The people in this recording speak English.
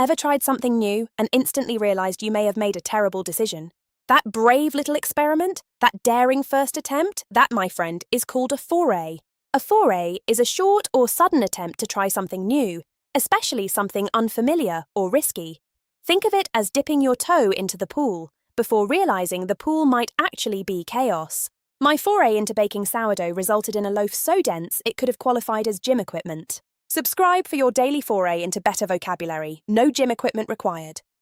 Ever tried something new and instantly realized you may have made a terrible decision? That brave little experiment, that daring first attempt, that, my friend, is called a foray. A foray is a short or sudden attempt to try something new, especially something unfamiliar or risky. Think of it as dipping your toe into the pool, before realizing the pool might actually be chaos. My foray into baking sourdough resulted in a loaf so dense it could have qualified as gym equipment. Subscribe for your daily foray into better vocabulary. No gym equipment required.